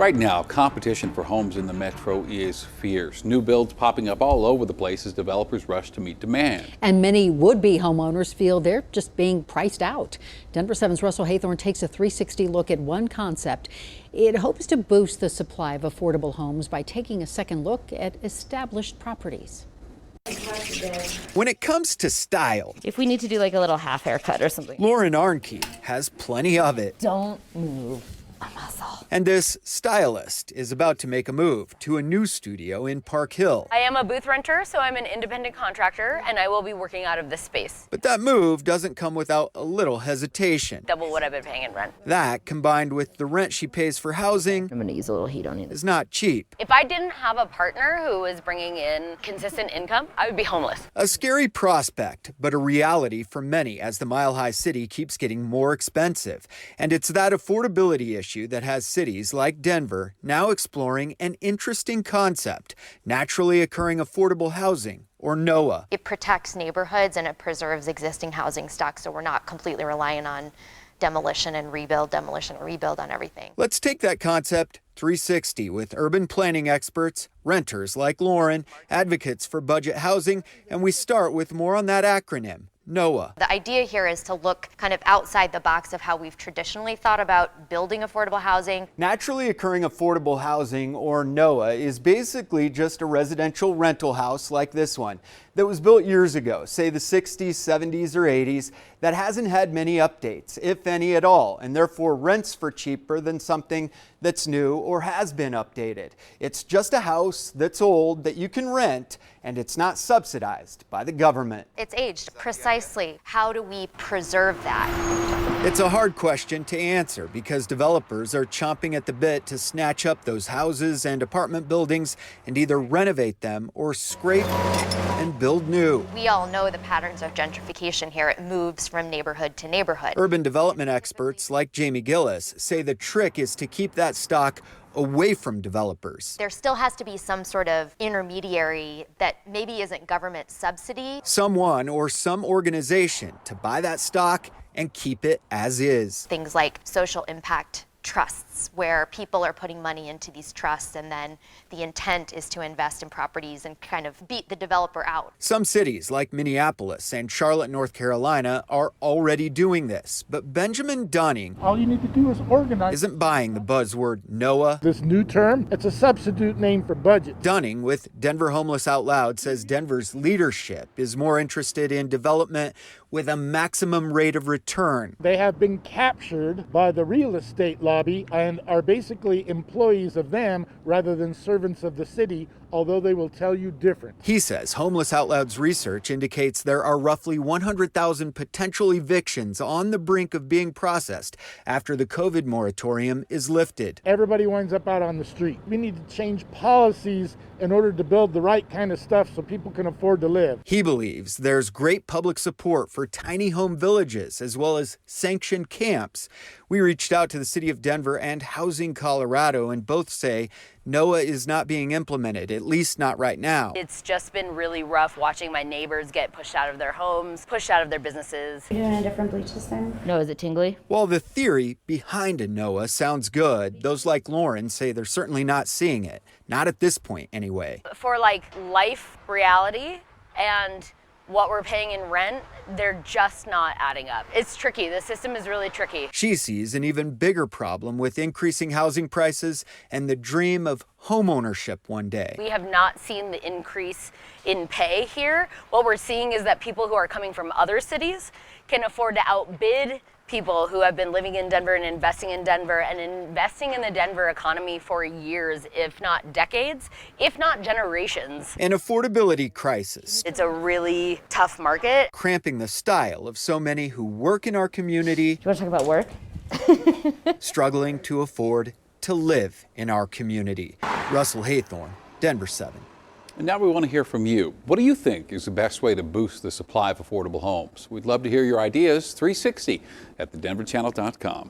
Right now, competition for homes in the metro is fierce. New builds popping up all over the place as developers rush to meet demand. And many would-be homeowners feel they're just being priced out. Denver 7's Russell Haythorne takes a 360 look at one concept. It hopes to boost the supply of affordable homes by taking a second look at established properties. When it comes to style, if we need to do like a little half haircut or something. Lauren Arnke has plenty of it. Don't move a muscle. And this stylist is about to make a move to a new studio in Park Hill. I am a booth renter, so I'm an independent contractor, and I will be working out of this space. But that move doesn't come without a little hesitation. Double what I've been paying in rent. That, combined with the rent she pays for housing, I'm gonna use a little heat on you. is not cheap. If I didn't have a partner who was bringing in consistent income, I would be homeless. A scary prospect, but a reality for many as the Mile High City keeps getting more expensive. And it's that affordability issue that has cities like Denver now exploring an interesting concept, naturally occurring affordable housing, or NOAH. It protects neighborhoods and it preserves existing housing stock, so we're not completely reliant on demolition and rebuild on everything. Let's take that concept 360 with urban planning experts, renters like Lauren, advocates for budget housing, and we start with more on that acronym, NOAH. The idea here is to look kind of outside the box of how we've traditionally thought about building affordable housing. Naturally occurring affordable housing, or NOAH, is basically just a residential rental house like this one that was built years ago, say the 60s, 70s, or 80s, that hasn't had many updates, if any at all, and therefore rents for cheaper than something that's new or has been updated. It's just a house that's old that you can rent, and it's not subsidized by the government. It's aged. Precisely. How do we preserve that? It's a hard question to answer because developers are chomping at the bit to snatch up those houses and apartment buildings and either renovate them or scrape and build new. We all know the patterns of gentrification here. It moves from neighborhood to neighborhood. Urban development experts like Jamie Gillis say the trick is to keep that stock away from developers. There still has to be some sort of intermediary that maybe isn't government subsidy. Someone or some organization to buy that stock and keep it as is. Things like social impact trusts, where people are putting money into these trusts and then the intent is to invest in properties and kind of beat the developer out. Some cities like Minneapolis and Charlotte, North Carolina are already doing this, but Benjamin Dunning all you need to do is organize. Isn't buying the buzzword NOAH. This new term, it's a substitute name for budget. Dunning with Denver Homeless Out Loud says Denver's leadership is more interested in development with a maximum rate of return. They have been captured by the real estate lobby and are basically employees of them rather than servants of the city, although they will tell you different. He says Homeless Out Loud's research indicates there are roughly 100,000 potential evictions on the brink of being processed after the COVID moratorium is lifted. Everybody winds up out on the street. We need to change policies in order to build the right kind of stuff so people can afford to live. He believes there's great public support for tiny home villages as well as sanctioned camps. We reached out to the city of Denver and Housing Colorado, and both say NOAH is not being implemented, at least not right now. It's just been really rough watching my neighbors get pushed out of their homes, pushed out of their businesses. You're doing a different bleach this time? No, is it tingly? While the theory behind a NOAH sounds good, those like Lauren say they're certainly not seeing it. Not at this point, anyway. For like life reality and what we're paying in rent, they're just not adding up. It's tricky. The system is really tricky. She sees an even bigger problem with increasing housing prices and the dream of homeownership one day. We have not seen the increase in pay here. What we're seeing is that people who are coming from other cities can afford to outbid people who have been living in Denver and investing in Denver and investing in the Denver economy for years, if not decades, if not generations. An affordability crisis. It's a really tough market. Cramping the style of so many who work in our community. Do you want to talk about work? Struggling to afford to live in our community. Russell Haythorne, Denver 7. And now we want to hear from you. What do you think is the best way to boost the supply of affordable homes? We'd love to hear your ideas. 360 at thedenverchannel.com.